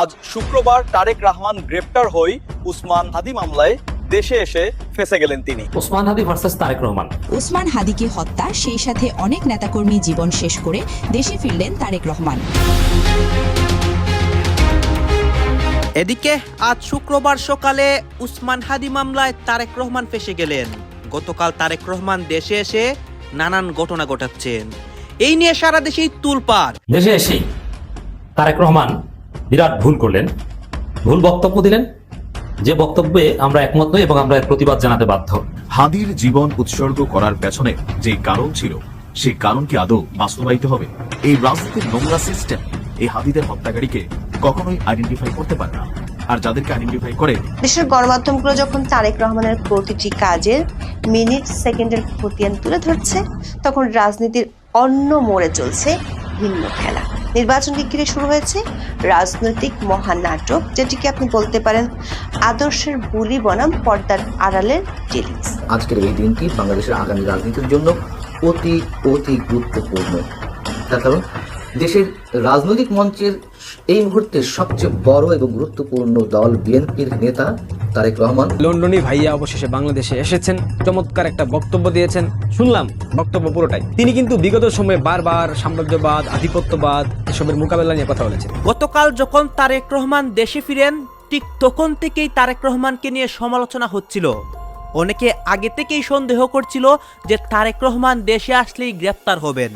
আজ শুক্রবার তারেক রহমান গ্রেপ্তার হয়ে উসমান হাদি মামলায় দেশে এসে ফেঁসে গেলেন তিনি। উসমান হাদি ভার্সেস তারেক রহমান। উসমান হাদিকে হত্যা, সেই সাথে অনেক নেতাকর্মী জীবন শেষ করে দেশে ফিরলেন তারেক রহমান। এদিকে আজ শুক্রবার সকালে উসমান হাদি মামলায় তারেক রহমান ফেঁসে গেলেন। গতকাল তারেক রহমান দেশে এসে নানান ঘটনা ঘটাচ্ছেন, এই নিয়ে সারা দেশেই তুলপাড়। দেশে এসেই তারেক রহমান বিরাট ভুল করলেন, ভুল বক্তব্য দিলেন, যে বক্তব্যে আমরা একমত নই এবং আমরা এর প্রতিবাদ জানাতে বাধ্য। হাদির জীবন উৎসর্গ করার পেছনে যে কারণ ছিল, সেই কারণ কি আদৌ বাস্তবায়িত হবে? এই রাজনীতির নোংরা সিস্টেম এই হাদিদের হত্যাকারীকে কখনোই আইডেন্টিফাই করতে পারে না, আর যাদেরকে আইডেন্টিফাই করে। দেশের গণমাধ্যমগুলো যখন তারেক রহমানের প্রতিটি কাজের মিনিট সেকেন্ডের খতিয়ান তুলে ধরছে, তখন রাজনীতির অন্য মোড়ে চলছে ভিন্ন খেলা। নির্বাচনকে ঘিরে শুরু হয়েছে রাজনৈতিক মহানাটক, যেটিকে আপনি বলতে পারেন আদর্শের বুলি বনাম পর্দার আড়ালের ডিলিংস। আজকের এই দিনটি বাংলাদেশের আগামী রাজনীতির জন্য অতি অতি গুরুত্বপূর্ণ। তার কারণ দেশের রাজনৈতিক মঞ্চের এই মুহূর্তে সবচেয়ে বড় এবং গুরুত্বপূর্ণ দল বিএনপির নেতা তারেক রহমান লন্ডনে ভাইয়া অবশেষে বাংলাদেশে এসেছেন, চমৎকার একটা বক্তব্য দিয়েছেন, শুনলাম বক্তব্য পুরোটাই। তিনি কিন্তু বিগত সময়ে বারবার সাম্রাজ্যবাদ, আধিপত্যবাদ এসবের মোকাবেলা নিয়ে কথা বলেছেন। গতকাল যখন তারেক রহমান দেশে ফিরেন, ঠিক তখন থেকেই তারেক রহমানকে নিয়ে সমালোচনা হচ্ছিল। অনেকে আগে থেকেই সন্দেহ করছিল যে তারেক রহমান দেশে আসলেই গ্রেপ্তার হবেন।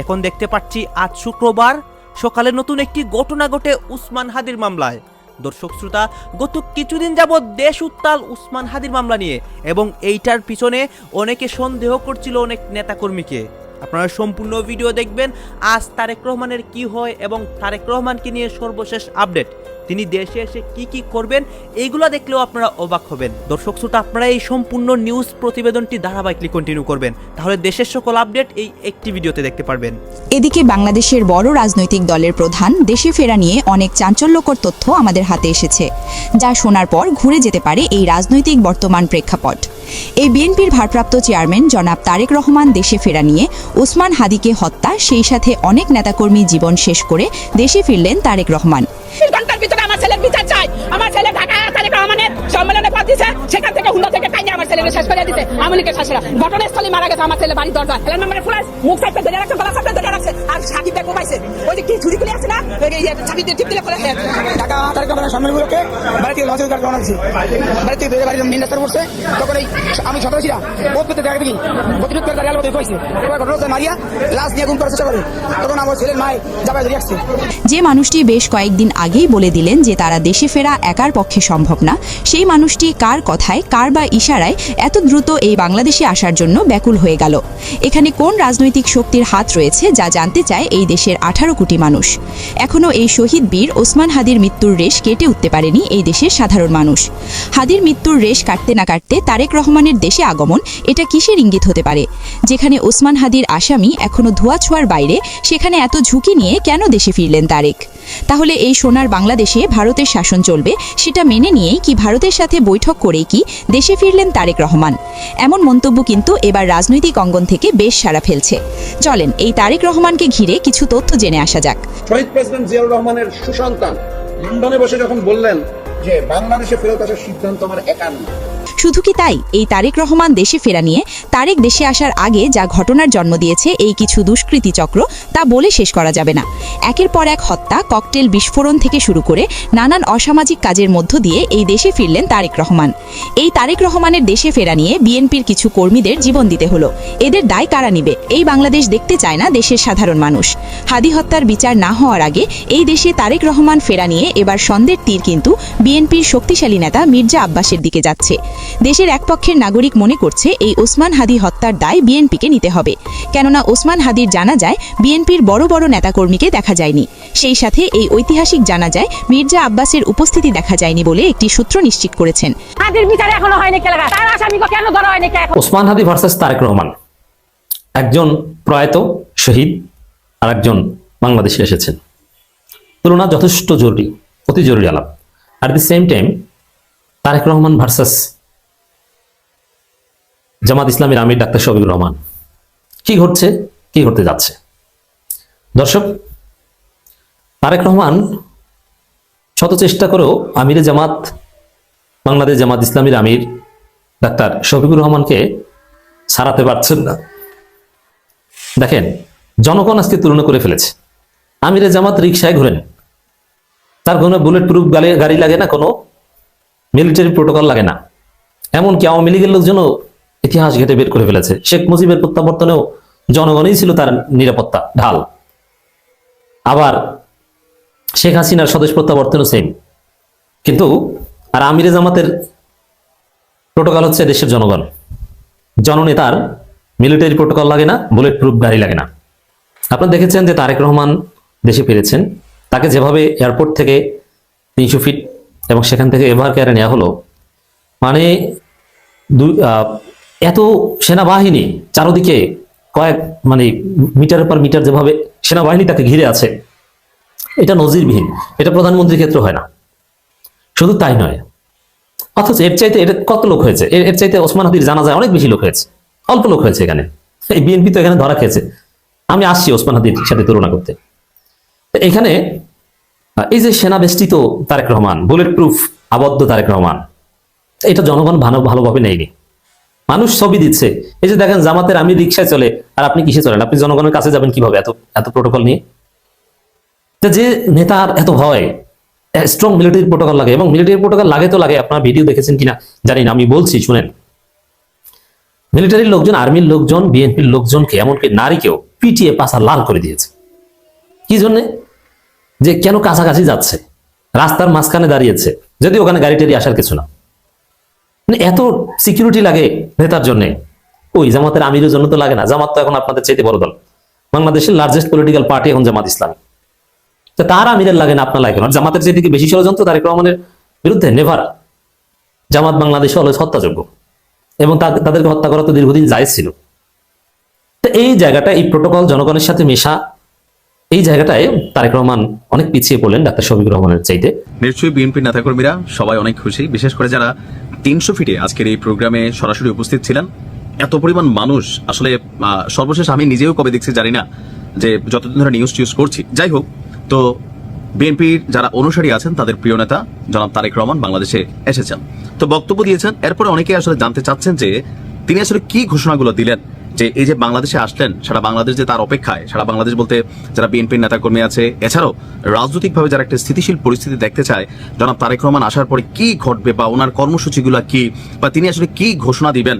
এখন দেখতে পাচ্ছি আজ শুক্রবার সকালে নতুন একটি ঘটনা ঘটে উসমান হাদির মামলায়। দর্শক শ্রোতা, গত কিছুদিন যাবৎ দেশ উত্তাল উসমান হাদির মামলা নিয়ে, এবং এইটার পিছনে অনেকে সন্দেহ করছিল অনেক নেতাকর্মীকে। আপনারা সম্পূর্ণ ভিডিও দেখবেন আজ তারেক রহমানের কি হয় এবং তারেক রহমানকে নিয়ে সর্বশেষ আপডেট, তিনি দেশে এসে কি কি করবেন, এইগুলা দেখলেও আপনারা অবাক হবেন। দর্শক শ্রোতা, আপনারা এই সম্পূর্ণ নিউজ প্রতিবেদনটি ধারাবাহিকলি কন্টিনিউ করবেন, তাহলে দেশের সকল আপডেট এই একটি ভিডিওতে দেখতে পারবেন। এদিকে বাংলাদেশের বড় রাজনৈতিক দলের প্রধান দেশে ফেরা নিয়ে অনেক চাঞ্চল্যকর তথ্য আমাদের হাতে এসেছে, যা শোনার পর ঘুরে যেতে পারে এই রাজনৈতিক বর্তমান প্রেক্ষাপট। এই বিএনপির ভারপ্রাপ্ত চেয়ারম্যান জনাব তারেক রহমান দেশে ফেরা নিয়ে উসমান হাদিকে হত্যা, সেই সাথে অনেক নেতাকর্মী জীবন শেষ করে দেশে ফিরলেন তারেক রহমান। ঘন্টার ভিতরে আমার ছেলের বিচার চাই। আমার ছেলে ঢাকা তারেক রহমানের সম্মেলনে পা দিয়েছে, সেখান থেকে হুন্ডা থেকে টাইনে আমার ছেলেকে শেষ করে দিতে আমলিকে শাসরা ঘটনাস্থলে মারা গেছে। আমার ছেলে বাড়ির দরজা এলান নম্বরে ফুলাস মুখ সাইডে ধরে রাখছে, গলা সাইডে ধরে রাখছে, আর সাকিব দেখো পাইছে ওই যে কি ছুরি খুলে আছে না, এই চাবি দিয়ে টিপ দিলে করে ঢাকা তারেক রহমানের সম্মেলনগুলোকে বাড়ি থেকে লঞ্চের কাজ করা হয়েছে। বাড়ি থেকে বাড়ির মেন রাস্তার পড়ছে, তখন এই আমি সদস্যরা বোধ করতে দেখা দেখি প্রতিরোধ করে রেল মধ্যে কইছে, এবার ঘটনাস্থলে মারিয়া লাশ নিয়ে গুম করার চেষ্টা করে, তখন আমার ছেলের মায় জাবায় ধরে রাখছে। যে মানুষটি বেশ কয়েকদিন আগেই বলে দিলেন যে তারা দেশে ফেরা একার পক্ষে সম্ভব না, সেই মানুষটি কার কথায়, কার বা ইশারায় এত দ্রুত এই বাংলাদেশে আসার জন্য ব্যাকুল হয়ে গেল? এখানে কোন রাজনৈতিক শক্তির হাত রয়েছে, যা জানতে চায় এই দেশের 18 কোটি মানুষ। এখনও এই শহীদ বীর ওসমান হাদির মৃত্যুর রেশ কেটে উঠতে পারেনি এই দেশের সাধারণ মানুষ। হাদির মৃত্যুর রেশ কাটতে না কাটতে তারেক রহমানের দেশে আগমন, এটা কিসের ইঙ্গিত হতে পারে? যেখানে ওসমান হাদির আসামি এখনও ধোয়া ছোঁয়ার বাইরে, সেখানে এত ঝুঁকি নিয়ে কেন দেশে ফিরলেন তারেক? তাহলে এই সোনার বাংলাদেশে ভারতের শাসন চলবে, সেটা মেনে নিয়েই কি, ভারতের সাথে বৈঠক করেই কি দেশে ফিরলেন তারেক রহমান? এমন মন্তব্য কিন্তু এবার রাজনৈতিক অঙ্গন থেকে বেশ সাড়া ফেলছে। চলেন এই তারেক রহমানকে ঘিরে কিছু তথ্য জেনে আসা যাক। শহীদ প্রেসিডেন্ট জিয়াউর রহমানের সুসন্তান লন্ডনে বসে যখন বললেন যে বাংলাদেশে ফেরত আসার সিদ্ধান্ত আমার একার না। শুধু কি তাই, এই তারেক রহমান দেশে ফেরা নিয়ে তারেক দেশে আসার আগে যা ঘটনার জন্ম দিয়েছে এই কিছু দুষ্কৃতী চক্র, তা বলে শেষ করা যাবে না। একের পর এক হত্যা, ককটেল বিস্ফোরণ থেকে শুরু করে নানান অসামাজিক কাজের মধ্য দিয়ে এই দেশে ফিরলেন তারেক রহমান। এই তারেক রহমানের দেশে ফেরা নিয়ে বিএনপির কিছু কর্মীদের জীবন দিতে হলো। এদের দায় কারা নিবে? এই বাংলাদেশ দেখতে চায় না দেশের সাধারণ মানুষ। হাদি হত্যার বিচার না হওয়ার আগে এই দেশে তারেক রহমান ফেরা নিয়ে এবার সন্দেহের তীর কিন্তু বিএনপির শক্তিশালী নেতা মির্জা আব্বাসের দিকে যাচ্ছে। দেশের এক পক্ষের নাগরিক মনে করছে এই ওসমান হাদি হত্যার দায় বিএনপিকে নিতে হবে, কেননা ওসমান হাদির জানাজায় বিএনপির বড় বড় নেতাকর্মীকে দেখা যায়নি। সেই সাথে এই ঐতিহাসিক জানাজায় মির্জা আব্বাসের উপস্থিতি দেখা যায়নি বলে একটি সূত্র নিশ্চিত করেছেন। ওসমান হাদি ভার্সেস তারেক রহমান, একজন প্রয়াত শহীদ আর একজন বাংলাদেশে এসেছেন, তুলনা যথেষ্ট জরুরি, অতি জরুরি আলাপ। আর the same time Tarique Rahman versus Jamaat ইসলামের আমির ডাক্তার শফিকুর রহমান, কি ঘটছে, কি ঘটতে যাচ্ছে? দর্শক, তারেক রহমান শত চেষ্টা করেও আমিরে জামাত, বাংলাদেশ জামাত ইসলামীর আমির ডাক্তার শফিকুর রহমানকে সারাতে পারছেন না। দেখেন, জনগণ আজকে তুলনা করে ফেলেছে। আমিরে জামাত রিকশায় ঘুরেন, তার কোনো বুলেট প্রুফ গাড়ি লাগে না, কোনো মিলিটারি প্রোটোকল লাগে না। এমনকি আওয়ামী লীগের লোকজনও ইতিহাস ঘেটে বের করে ফেলেছে। শেখ মুজিবের প্রত্যাবর্তনেও জনগণই ছিল তার নিরাপত্তা ঢাল। আবার শেখ হাসিনার স্বদেশ প্রত্যাবর্তনও সেম। কিন্তু আর আমিরে জামাতের প্রোটোকল হচ্ছে দেশের জনগণ। জননেতার মিলিটারি প্রোটোকল লাগে না, বুলেট প্রুফ গাড়ি লাগে না। আপনারা দেখেছেন যে তারেক রহমান দেশে ফিরেছেন, তাকে যেভাবে এয়ারপোর্ট থেকে 300 ফিট এবং সেখান থেকে এভার কেয়ারে নেওয়া হলো, মানে এত সেনাবাহিনী চারদিকে কয়েক মিটারের পর মিটার যেভাবে সেনাবাহিনী তাকে ঘিরে আছে, এটা নজিরবিহীন। এটা প্রধানমন্ত্রীর ক্ষেত্রে হয় না। শুধু তাই নয়, অথচ এর চাইতে এটা কত লোক হয়েছে, এর চাইতে ওসমান হাদির জানাজায় অনেক বেশি লোক হয়েছে। অল্প লোক হয়েছে এখানে, এই বিএনপি তো এখানে ধরা খেয়েছে। আমি আসছি ওসমান হাদির সাথে তুলনা করতে। এখানে এই যে সেনা বেষ্টিত তারেক রহমান, বুলেট প্রুফ আবদ্ধ তারেক রহমান, এটা জনগণ ভালোভাবে নেয়নি। মানুষ ছবি দিচ্ছে। এই যে দেখেন, জামাতের আমি রিক্সায় চলে, আর আপনি কিসে চলেন? আপনি জনগণের কাছে যাবেন কিভাবে এত প্রোটোকল নিয়ে? যে নেতার এত ভয়, স্ট্রং মিলিটারি প্রোটোকল লাগে, এবং মিলিটারি প্রোটোকল লাগে তো লাগে। আপনার ভিডিও দেখেছেন কিনা জানি না, আমি বলছি শুনেন। মিলিটারির লোকজন, আর্মির লোকজন, বিএনপির লোকজনকে, এমনকি নারীকেও পিটিয়ে পাছা লাল করে দিয়েছে। কি জন্যে? যে কেন কাছাকাছি যাচ্ছে, রাস্তার মাঝখানে দাঁড়িয়েছে, যদি ওখানে গাড়ি টাড়ি আসার কিছু না। এত সিকিউরিটি লাগে নেতার জন্য। ওই জামাতের আমিরের জন্য তো লাগে না। জামাত তো এখন আপনাদের চাইতে বড় দল, বাংলাদেশের লার্জেস্ট পলিটিক্যাল পার্টি এখন জামাত ইসলামী। তো তার আমিরের লাগে না, আপনার লাগে না। জামাতের যেদিকে বেশি ষড়যন্ত্র তারেক রহমানের বিরুদ্ধে, নেভার। জামাত বাংলাদেশে অলওয়েজ হত্যাযোগ্য, এবং তাদেরকে হত্যা করা তো দীর্ঘদিন জায়েজ ছিল। তো এই জায়গাটা, এই প্রোটোকল জনগণের সাথে মেশা, এই জায়গাটায় তারেক রহমান অনেক পিছিয়ে পড়লেন ডাক্তার শফিকুর রহমানের চাইতে। নিশ্চয়ই বিএনপির নেতাকর্মীরা সবাই অনেক খুশি, বিশেষ করে যারা 300 ফিটে আজকের এই প্রোগ্রামে সরাসরি উপস্থিত ছিলেন। এত পরিমাণ মানুষ আসলে সর্বশেষ আমি নিজেও কবে দেখছি জানি না, যে যতদিন ধরে নিউজ করছি। যাই হোক, তো বিএনপির যারা অনুসারী আছেন তাদের প্রিয় নেতা জনাব তারেক রহমান বাংলাদেশে এসেছেন, তো বক্তব্য দিয়েছেন। এরপরে অনেকে আসলে জানতে চাচ্ছেন যে তিনি আসলে কি ঘোষণাগুলো দিলেন, যে এই যে বাংলাদেশে আসলেন, সারা বাংলাদেশ যে তার অপেক্ষায়, সারা বাংলাদেশ বলতে যারা বিএনপির নেতাকর্মী আছে, এছাড়াও রাজনৈতিকভাবে যারা একটা স্থিতিশীল পরিস্থিতি দেখতে চায়, জনাব তারেক রহমান আসার পরে কি ঘটবে, বা ওনার কর্মসূচিগুলো কি, বা তিনি আসলে কি ঘোষণা দিবেন,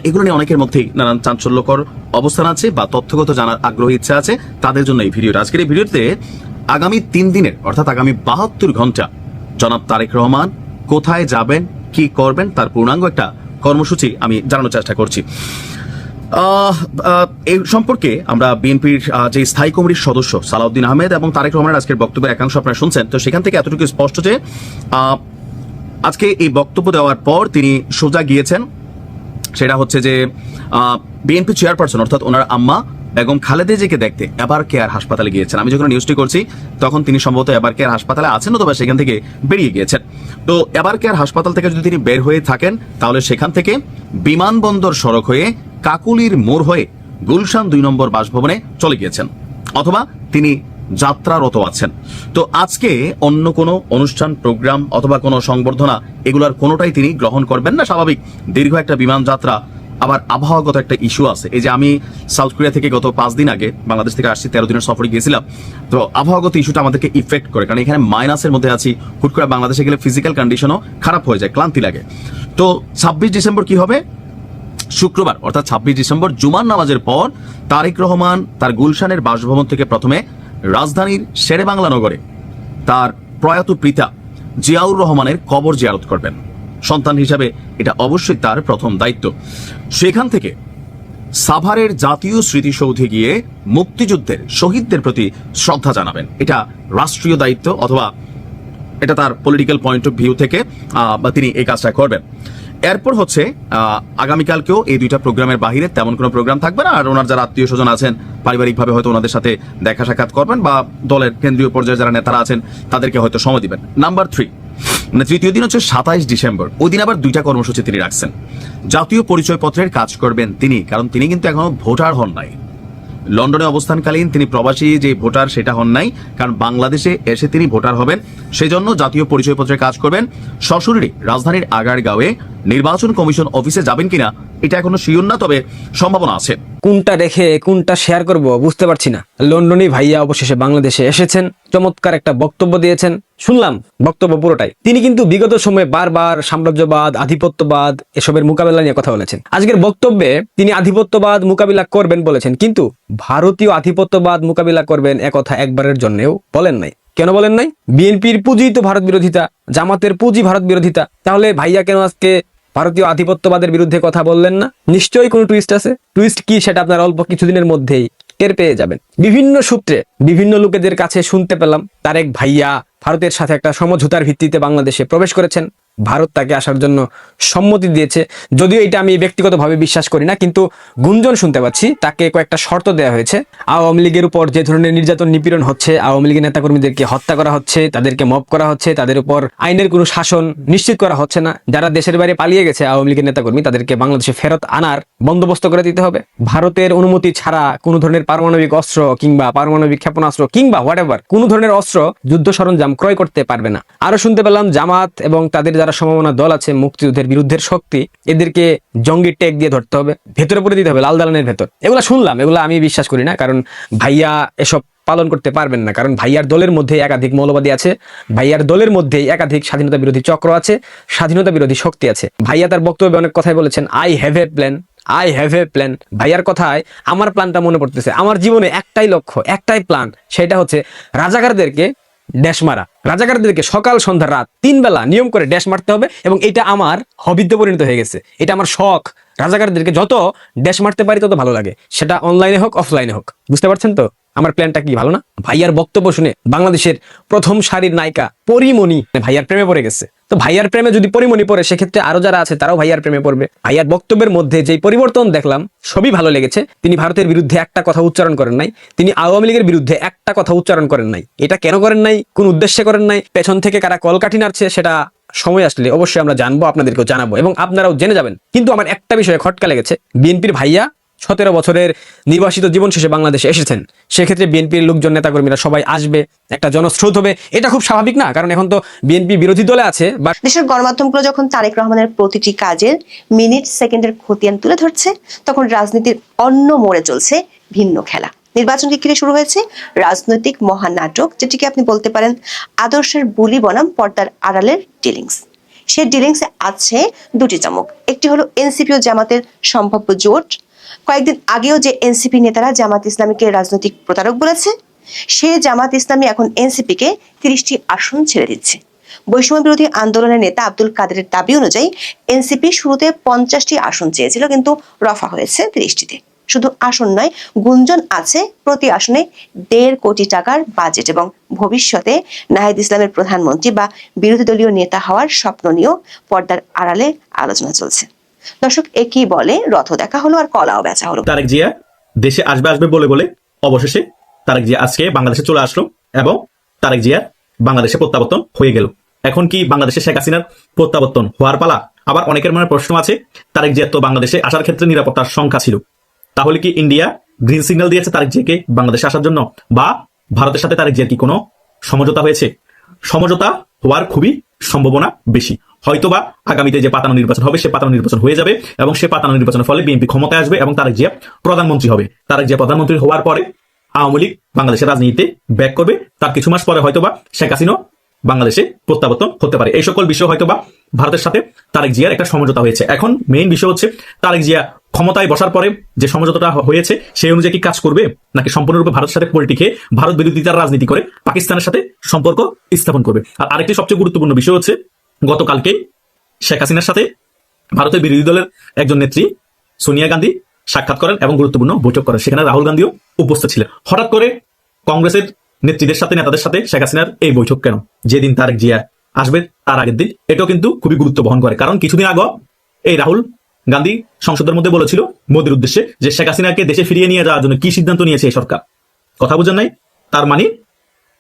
এগুলো নিয়ে অনেকের মধ্যেই নানান চাঞ্চল্যকর অবস্থান আছে, বা তথ্যগত জানার আগ্রহী ইচ্ছা আছে। তাদের জন্য এই ভিডিওটা। আজকের এই ভিডিওতে আগামী 3 দিনের, অর্থাৎ আগামী 72 ঘন্টা জনাব তারেক রহমান কোথায় যাবেন, কি করবেন, তার পূর্ণাঙ্গ একটা কর্মসূচি আমি জানানোর চেষ্টা করছি। এই সম্পর্কে আমরা বিএনপির যে স্থায়ী কমিটির সদস্য সালাউদ্দিন আহমেদ এবং তারেক রহমানের আজকের বক্তব্যের একাংশ আপনারা শুনছেন, তো সেখান থেকে এতটুকু স্পষ্ট যে আজকে এই বক্তব্য দেওয়ার পর তিনি সোজা গিয়েছেন, সেটা হচ্ছে যে বিএনপি চেয়ারপারসন অর্থাৎ ওনার আম্মা বেগম খালেদা জিয়াকে দেখতে এবার কেয়ার হাসপাতালে গিয়েছেন। আমি যখন নিউজটি করছি তখন তিনি সম্ভবত এবার কেয়ার হাসপাতালে আছেন, অথবা সেখান থেকে বেরিয়ে গিয়েছেন। তো এবার কেয়ার হাসপাতাল থেকে যদি তিনি বের হয়ে থাকেন, তাহলে সেখান থেকে বিমানবন্দর সড়ক হয়ে কাকুলির মোড় হয়ে গুলশান 2 নম্বর বাসভবনে চলে গিয়েছেন, অথবা তিনি যাত্রারত আছেন। তো আজকে অন্য কোনো অনুষ্ঠান, প্রোগ্রাম অথবা কোনো সংবর্ধনা, এগুলার কোনোটাই তিনি গ্রহণ করবেন না। স্বাভাবিক দীর্ঘ একটা বিমান যাত্রা, আবার আবহাওয়াগত একটা ইস্যু আছে। এই যে আমি সাউথ কোরিয়া থেকে গত 5 দিন আগে বাংলাদেশ থেকে আসছি, 13 দিনের সফরে গিয়েছিলাম। তো আবহাওয়াগত ইস্যুটা আমাদেরকে ইফেক্ট করে, কারণ এখানে মাইনাসের মধ্যে আছি। হুট করে বাংলাদেশে গেলে ফিজিক্যাল কন্ডিশনও খারাপ হয়ে যায়, ক্লান্তি লাগে। তো 26 ডিসেম্বর কি হবে? শুক্রবার, অর্থাৎ 26 ডিসেম্বর জুমার নামাজের পর তারেক রহমান তার গুলশানের বাসভবন থেকে প্রথমে রাজধানীর শেরেবাংলা নগরে তার প্রয়াত পিতা জিয়াউর রহমানের কবর জিয়ারত করবেন। সন্তান হিসাবে এটা অবশ্যই তার প্রথম দায়িত্ব। সেখান থেকে সাভারের জাতীয় স্মৃতিসৌধে গিয়ে মুক্তিযুদ্ধের শহীদদের প্রতি শ্রদ্ধা জানাবেন। এটা রাষ্ট্রীয় দায়িত্ব, অথবা এটা তার পলিটিক্যাল পয়েন্ট অফ ভিউ থেকে তিনি এই কাজটা করবেন। এরপর হচ্ছে আগামীকালকেও এই 2টা প্রোগ্রামের বাহিরে তেমন কোনো প্রোগ্রাম থাকবে না। আর ওনার যারা আত্মীয় স্বজন আছেন, পারিবারিকভাবে হয়তো ওনাদের সাথে দেখা সাক্ষাৎ করবেন, বা দলের কেন্দ্রীয় পর্যায়ে যারা নেতারা আছেন তাদেরকে হয়তো সময় দিবেন। নাম্বার 3, তৃতীয় দিন হচ্ছে 27 ডিসেম্বর। ওই দিন আবার 2টা কর্মসূচি তিনি রাখছেন। জাতীয় পরিচয়পত্রের কাজ করবেন তিনি, কারণ তিনি কিন্তু এখনো ভোটার হন নাই। লন্ডনে অবস্থানকালীন তিনি প্রবাসী যে ভোটার সেটা হন নাই, কারণ বাংলাদেশে এসে তিনি ভোটার হবেন, সেজন্য জাতীয় পরিচয়পত্রে কাজ করবেন। সশরীরে রাজধানীর আগারগাঁওয়ে নির্বাচন কমিশন অফিসে যাবেন কিনা এটা এখনো শিওর না, তবে সম্ভাবনা আছে। কোনটা রেখে কোনটা শেয়ার করব বুঝতে পারছি না। লন্ডনে ভাইয়া অবশেষে বাংলাদেশে এসেছেন, চমৎকার একটা বক্তব্য দিয়েছেন, শুনলাম বক্তব্য পুরোটাই। তিনি কিন্তু বিগত সময়ে বারবার সাম্রাজ্যবাদ, আধিপত্যবাদ এসবের মোকাবেলা নিয়ে কথা বলেছেন। আজকের বক্তব্যে তিনি আধিপত্যবাদ মোকাবিলা করবেন বলেছেন, কিন্তু ভারতীয় আধিপত্যবাদ মোকাবিলা করবেন একথা একবারের জন্যও বলেন নাই। কেন বলেন নাই? বিএনপির পুঁজি তো ভারত বিরোধিতা, জামাতের পুঁজি ভারত বিরোধিতা, তাহলে ভাইয়া কেন আজকে ভারতীয় আধিপত্যবাদের বিরুদ্ধে কথা বললেন না? নিশ্চয়ই কোনো টুইস্ট আছে। টুইস্ট কি সেটা আপনার অল্প কিছুদিনের মধ্যেই টের পেয়ে যাবেন। বিভিন্ন সূত্রে বিভিন্ন লোকেদের কাছে শুনতে পেলাম তারেক ভাইয়া ভারতের সাথে একটা সমঝোতার ভিত্তিতে বাংলাদেশে প্রবেশ করেছেন, ভারত তাকে আসার জন্য সম্মতি দিয়েছে। যদিও এটা আমি ব্যক্তিগতভাবে বিশ্বাস করি না, কিন্তু গুঞ্জন শুনতে পাচ্ছি তাকে কয়েকটা শর্ত দেওয়া হয়েছে। আওয়ামী লীগের উপর যে ধরনের নির্যাতন নিপীড়ন হচ্ছে, আওয়ামী লীগের নেতাকর্মীদেরকে হত্যা করা হচ্ছে, তাদেরকে মব করা হচ্ছে, তাদের উপর আইনের কোনো শাসন নিশ্চিত করা হচ্ছে না। যারা দেশের বাইরে পালিয়ে গেছে আওয়ামী লীগের নেতাকর্মী, তাদেরকে বাংলাদেশে ফেরত আনার বন্দোবস্ত করে দিতে হবে। ভারতের অনুমতি ছাড়া কোনো ধরনের পারমাণবিক অস্ত্র কিংবা পারমাণবিক ক্ষেপণাস্ত্র কিংবা হোয়াটএভার কোনো ধরনের অস্ত্র, যুদ্ধ সরঞ্জাম ক্রয় করতে পারবে না। আরো শুনতে পেলাম জামাত এবং তাদের যারা সমমনা দল আছে, মুক্তিযুদ্ধের বিরুদ্ধের শক্তি, এদেরকে জঙ্গি ট্যাগ দিয়ে ধরতে হবে, ভেতরে পড়ে দিতে হবে, লাল দালানের ভেতর। এগুলা শুনলাম, এগুলা আমি বিশ্বাস করি না, কারণ ভাইয়া এসব পালন করতে পারবেন না। কারণ ভাইয়ার দলের মধ্যে একাধিক মৌলবাদী আছে, ভাইয়ার দলের মধ্যে একাধিক স্বাধীনতা বিরোধী চক্র আছে, স্বাধীনতা বিরোধী শক্তি আছে। ভাইয়া তার বক্তব্যে অনেক কথাই বলেছেন, I have a plan, I have a plan. ভাইয়ার কথায় আমার প্ল্যানটা মনে পড়তেছে। আমার জীবনে একটাই লক্ষ্য, একটাই প্ল্যান, সেটা হচ্ছে রাজাকারদেরকে ড্যাশ মারা। রাজাকারদেরকে সকাল সন্ধ্যা রাত 3 বেলা নিয়ম করে ড্যাশ মারতে হবে, এবং এটা আমার হবিতে পরিণত হয়ে গেছে। এটা আমার শখ। রাজাকারদেরকে যত ড্যাশ মারতে পারি তত ভালো লাগে, সেটা অনলাইনে হোক অফলাইনে হোক। বুঝতে পারছেন তো আমার প্ল্যানটা কি? ভালো না? ভাইয়ার বক্তব্য শুনে বাংলাদেশের প্রথম সারির নায়িকা পরিমণি ভাইয়ার প্রেমে পড়ে গেছে। তো ভাইয়ার প্রেমে যদি পরিমণি পড়ে, সেক্ষেত্রে আরো যারা আছে তারাও ভাইয়ার প্রেমে পড়বে। ভাইয়ার বক্তব্যের মধ্যে যে পরিবর্তন দেখলাম সবই ভালো লেগেছে। তিনি ভারতের বিরুদ্ধে একটা কথা উচ্চারণ করেন নাই, তিনি আওয়ামী লীগের বিরুদ্ধে একটা কথা উচ্চারণ করেন নাই। এটা কেন করেন নাই, কোন উদ্দেশ্যে করেন নাই, পেছন থেকে কারা কলকাঠি নাড়ছে, সেটা সময় আসলে অবশ্যই আমরা জানবো, আপনাদেরকেও জানাবো এবং আপনারাও জেনে যাবেন। কিন্তু আমার একটা বিষয়ে খটকা লেগেছে, বিএনপির ভাইয়া 17 বছরের নির্বাসিত জীবন শেষে বাংলাদেশে এসেছেন, সেক্ষেত্রে বিএনপির লোকজন নেতাকর্মীরা সবাই আসবে, একটা জনস্রোত হবে, এটা খুব স্বাভাবিক না? কারণ এখন তো বিএনপি বিরোধী দলে আছে। বা দেশের গণমাধ্যমগুলো যখন তারেক রহমানের প্রতিটি কাজের মিনিট সেকেন্ডের খতিয়ান তুলে ধরছে, তখন রাজনীতির অন্য মোড়ে চলছে ভিন্ন খেলা। নির্বাচনকে ঘিরে শুরু হয়েছে রাজনৈতিক মহানাটক, যেটিকে আপনি বলতে পারেন আদর্শের বুলি বনাম পর্দার আড়ালের ডিলিংস। সে ডিলিংসে আছে দুটি চমক। একটি হলো এনসিপি ও জামাতের সম্ভাব্য জোট। কয়েকদিন আগেও যে এনসিপি নেতারা জামাত ইসলামীকে রাজনৈতিক প্রতারক বলেছে, সে জামাত ইসলামী এখন এনসিপিকে 30টি আসন ছেড়ে দিচ্ছে। বৈষম্য বিরোধী আন্দোলনের নেতা আব্দুল কাদেরের দাবি অনুযায়ী এনসিপি শুরুতে 50টি আসন চেয়েছিল, কিন্তু রফা হয়েছে 30টিতে। শুধু আসন নয়, গুঞ্জন আছে প্রতি আসনে 1.5 কোটি টাকার বাজেট, এবং ভবিষ্যতে নাহিদ ইসলামের প্রধানমন্ত্রী বা বিরোধী দলীয় নেতা হওয়ার স্বপ্ন নিয়েও পর্দার আড়ালে আলোচনা চলছে। দর্শক, একই বলে রথ দেখা হলো আর কলাও বেচা হলো। তারেক জিয়া দেশে আসবে বলে বলে অবশেষে তারেক জিয়া আজকে বাংলাদেশে চলে আসলো এবং তারেক জিয়া বাংলাদেশে প্রত্যাবর্তন হয়ে গেল। এখন কি বাংলাদেশে শেখ হাসিনার প্রত্যাবর্তন হওয়ার পালা? আবার অনেকের মনে প্রশ্ন আছে, তারেক জিয়া তো বাংলাদেশে আসার ক্ষেত্রে নিরাপত্তার সংখ্যা ছিল, তাহলে কি ইন্ডিয়া গ্রিন সিগন্যাল দিয়েছে তারেক জিয়াকে বাংলাদেশে আসার জন্য, বা ভারতের সাথে তারেক জিয়ার কি কোনো সমঝোতা হয়েছে? সমঝোতা হওয়ার খুবই সম্ভাবনা বেশি। হয়তোবা আগামীতে যে পাতানো নির্বাচন হবে, সে পাতানো নির্বাচন হয়ে যাবে এবং সে পাতানো নির্বাচনের ফলে বিএনপি ক্ষমতায় আসবে এবং তারেক জিয়া প্রধানমন্ত্রী হবে। তারেক জিয়া প্রধানমন্ত্রী হওয়ার পরে আওয়ামী লীগ বাংলাদেশের রাজনীতিতে ব্যাক করবে। তার কিছু মাস পরে হয়তোবা শেখ হাসিনা বাংলাদেশে প্রত্যাবর্তন হতে পারে। এই সকল বিষয় হয়তোবা ভারতের সাথে তারেক জিয়ার একটা সমঝোতা হয়েছে। এখন মেইন বিষয় হচ্ছে তারেক জিয়া ক্ষমতায় বসার পরে যে সমঝোতাটা হয়েছে সেই অনুযায়ী কি কাজ করবে, নাকি সম্পূর্ণরূপে ভারতের সাথে পলিটি খেয়ে ভারত বিরোধিতার রাজনীতি করে পাকিস্তানের সাথে সম্পর্ক স্থাপন করবে। আর আরেকটি সবচেয়ে গুরুত্বপূর্ণ বিষয় হচ্ছে, গতকালকে শেখ হাসিনার সাথে ভারতের বিরোধী দলের একজন নেত্রী সোনিয়া গান্ধী সাক্ষাৎ করেন এবং গুরুত্বপূর্ণ বৈঠক করেন। সেখানে রাহুল গান্ধীও উপস্থিত ছিলেন। হঠাৎ করে কংগ্রেসের নেত্রীদের সাথে নেতাদের সাথে শেখ হাসিনার এই বৈঠক কেন? যেদিন তারেক জিয়া আসবে তার আগের দিন। এটাও কিন্তু খুবই গুরুত্ব বহন করে, কারণ কিছুদিন আগে এই রাহুল গান্ধী সংসদের মধ্যে বলেছিল মোদির উদ্দেশ্যে যে শেখ হাসিনাকে দেশে ফিরিয়ে নিয়ে যাওয়ার জন্য কি সিদ্ধান্ত নিয়েছে এই সরকার। কথা বুঝেন নাই? তার মানে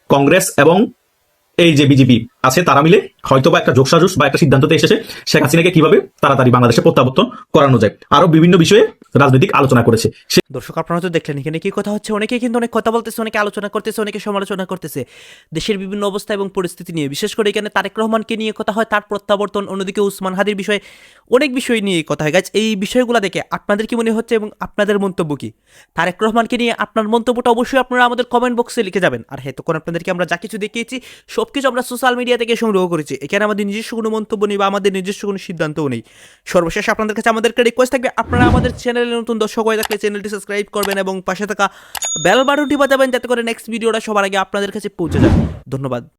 কংগ্রেস এবং এই যে বিজেপি আছে তারা মিলে হয়তোবা একটা যোগসাজশ বা একটা সিদ্ধান্ততে এসেছে শেখ হাসিনাকে কিভাবে তাড়াতাড়ি বাংলাদেশে প্রত্যাবর্তন করানো যায়, আরো বিভিন্ন বিষয়ে রাজনৈতিক আলোচনা করেছে। দর্শক আপনারা তো দেখলেন এখানে কি কথা হচ্ছে, অনেকেই কিন্তু অনেক কথা বলতেছে, অনেকে আলোচনা করতেছে, অনেকে সমালোচনা করতেছে দেশের বিভিন্ন অবস্থা এবং পরিস্থিতি নিয়ে। বিশেষ করে এখানে তারেক রহমানকে নিয়ে কথা হয়, তার প্রত্যাবর্তন, অন্যদিকে উসমান হাদির বিষয়ে অনেক বিষয় নিয়ে কথা হয়। গাইজ এই বিষয়গুলো দেখে আপনাদের কি মনে হচ্ছে এবং আপনাদের মন্তব্য কি? তারেক রহমানকে নিয়ে আপনার মন্তব্যটা অবশ্যই আপনারা আমাদের কমেন্ট বক্সে লিখে যাবেন। আর হ্যাঁ, তখন আপনাদেরকে আমরা যা কিছু দেখিয়েছি সব কিছু আমরা সোশ্যাল মিডিয়া থেকে সংগ্রহ করেছি, এখানে আমাদের নিজস্ব কোনো মন্তব্য নেই বা আমাদের নিজস্ব কোনো সিদ্ধান্তও নেই। সর্বশেষ আপনাদের কাছে আমাদেরকে রিকোয়েস্ট থাকবে, আপনারা আমাদের চ্যানেলে নতুন দর্শক হয়ে থাকলে চ্যানেলটি সাবস্ক্রাইব করবেন এবং পাশে থাকা বেল বাটনটি বাজাবেন যাতে করে নেক্সট ভিডিওটা সবার আগে আপনাদের কাছে পৌঁছে যায়। ধন্যবাদ।